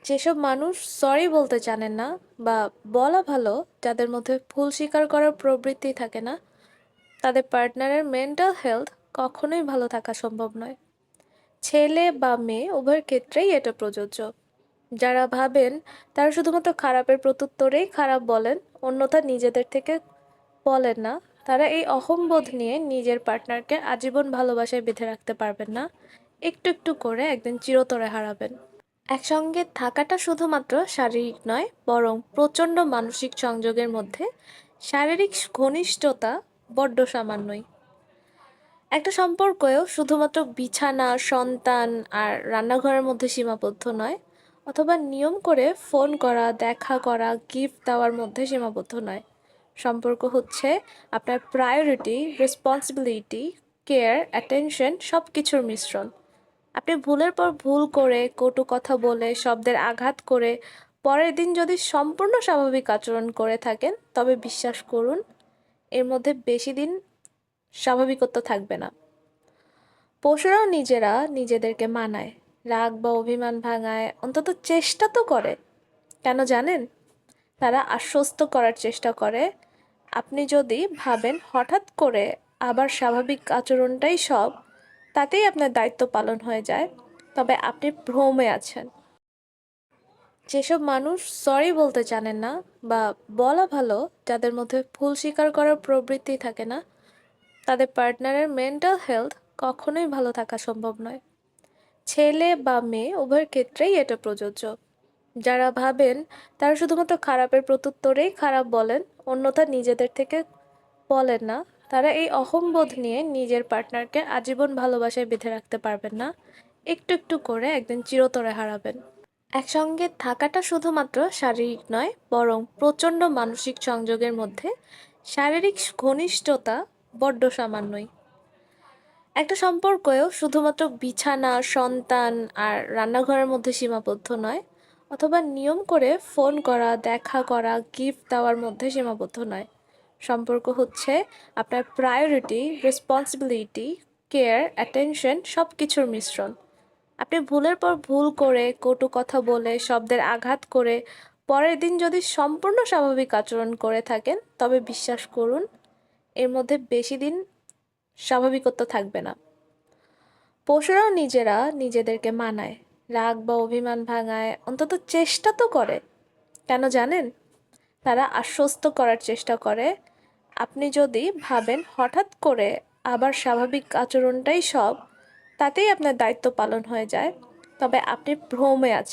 যেসব মানুষ সরি বলতে জানেন না বা বলা ভালো, যাদের মধ্যে ভুল স্বীকার করার প্রবৃত্তি থাকে না, তাদের পার্টনারের মেন্টাল হেলথ কখনোই ভালো থাকা সম্ভব নয়। ছেলে বা মেয়ে উভয়ের ক্ষেত্রেই এটা প্রযোজ্য। যারা ভাবেন তারা শুধুমাত্র খারাপের প্রত্যুত্তরেই খারাপ বলেন, অন্যথা নিজেদের থেকে বলেন না, তারা এই অহংবোধ নিয়ে নিজের পার্টনারকে আজীবন ভালোবাসায় বেঁধে রাখতে পারবেন না। একটু একটু করে একদিন চিরতরে হারাবেন। একসঙ্গে থাকাটা শুধুমাত্র শারীরিক নয়, বরং প্রচণ্ড মানসিক সংযোগের মধ্যে শারীরিক ঘনিষ্ঠতা বড্ড সামান্যই। একটা সম্পর্কও শুধুমাত্র বিছানা, সন্তান আর রান্নাঘরের মধ্যে সীমাবদ্ধ নয়, অথবা নিয়ম করে ফোন করা, দেখা করা, গিফট দেওয়ার মধ্যে সীমাবদ্ধ নয়। সম্পর্ক হচ্ছে আপনার প্রায়োরিটি, রেসপন্সিবিলিটি, কেয়ার, অ্যাটেনশন সব কিছুর মিশ্রণ। আপনি ভুলের পর ভুল করে, কটু কথা বলে, শব্দের আঘাত করে পরের দিন যদি সম্পূর্ণ স্বাভাবিক আচরণ করে থাকেন, তবে বিশ্বাস করুন, এর মধ্যে বেশি দিন স্বাভাবিকত্ব থাকবে না। পশুরাও নিজেরা নিজেদেরকে মানায়, রাগ বা অভিমান ভাঙায়, অন্তত চেষ্টা তো করে। কেন জানেন? তারা আশ্বস্ত করার চেষ্টা করে। আপনি যদি ভাবেন হঠাৎ করে আবার স্বাভাবিক আচরণটাই সব, তাতেই আপনার দায়িত্ব পালন হয়ে যায়, তবে আপনি ভ্রমে আছেন। যেসব মানুষ সরি বলতে জানেন না বা বলা ভালো, যাদের মধ্যে ভুল স্বীকার করার প্রবৃত্তি থাকে না, তাদের পার্টনারের মেন্টাল হেলথ কখনোই ভালো থাকা সম্ভব নয়। ছেলে বা মেয়ে উভয়ের ক্ষেত্রেই এটা প্রযোজ্য। যারা ভাবেন তারা শুধুমাত্র খারাপের প্রত্যুত্তরেই খারাপ বলেন, অন্যথা নিজেদের থেকে বলেন না, তারা এই অহংবোধ নিয়ে নিজের পার্টনারকে আজীবন ভালোবাসায় বেঁধে রাখতে পারবেন না। একটু একটু করে একদিন চিরতরে হারাবেন। একসঙ্গে থাকাটা শুধুমাত্র শারীরিক নয়, বরং প্রচণ্ড মানসিক সংযোগের মধ্যে শারীরিক ঘনিষ্ঠতা বড্ড সামান্যই। একটা সম্পর্কও শুধুমাত্র বিছানা, সন্তান আর রান্নাঘরের মধ্যে সীমাবদ্ধ নয়, অথবা নিয়ম করে ফোন করা, দেখা করা, গিফট দেওয়ার মধ্যে সীমাবদ্ধ নয়। সম্পর্ক হচ্ছে আপনার প্রায়োরিটি, রেসপন্সিবিলিটি, কেয়ার, অ্যাটেনশন সব কিছুর মিশ্রণ। আপনি ভুলের পর ভুল করে, কটু কথা বলে, শব্দের আঘাত করে পরের দিন যদি সম্পূর্ণ স্বাভাবিক আচরণ করে থাকেন, তবে বিশ্বাস করুন, এর মধ্যে বেশি দিন স্বাভাবিকত্ব থাকবে না। পশুরাও নিজেরা নিজেদেরকে মানায়, রাগ বা অভিমান ভাঙায়, অন্তত চেষ্টা তো করে। কেন জানেন? তারা আশ্বস্ত করার চেষ্টা করে। আপনি যদি ভাবেন হঠাৎ করে আবার স্বাভাবিক আচরণটাই সব, তাতেই আপনার দায়িত্ব পালন হয়ে যায়, তবে আপনি ভ্রমে আছেন।